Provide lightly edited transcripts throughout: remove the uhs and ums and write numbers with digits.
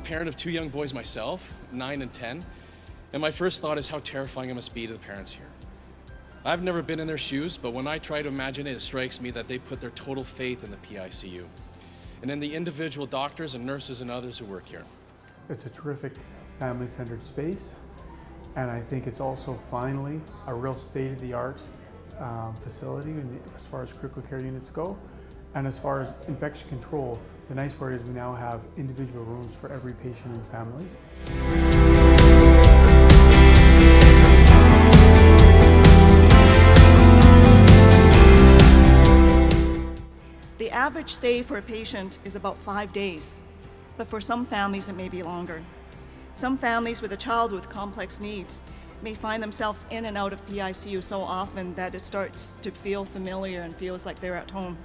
parent of 2 young boys myself, 9 and 10, and my first thought is how terrifying it must be to the parents here. I've never been in their shoes, but when I try to imagine it, it strikes me that they put their total faith in the PICU and in the individual doctors and nurses and others who work here. It's a terrific family-centered space, and I think it's also finally a real state-of-the-art facility as far as critical care units go. And as far as infection control, the nice part is we now have individual rooms for every patient and family. The average stay for a patient is about 5 days, but for some families it may be longer. Some families with a child with complex needs may find themselves in and out of PICU so often that it starts to feel familiar and feels like they're at home.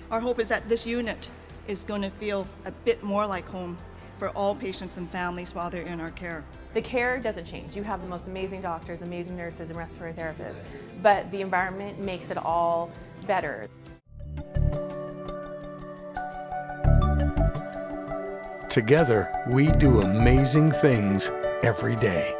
Our hope is that this unit is going to feel a bit more like home for all patients and families while they're in our care. The care doesn't change. You have the most amazing doctors, amazing nurses, and respiratory therapists, but the environment makes it all better. Together, we do amazing things every day.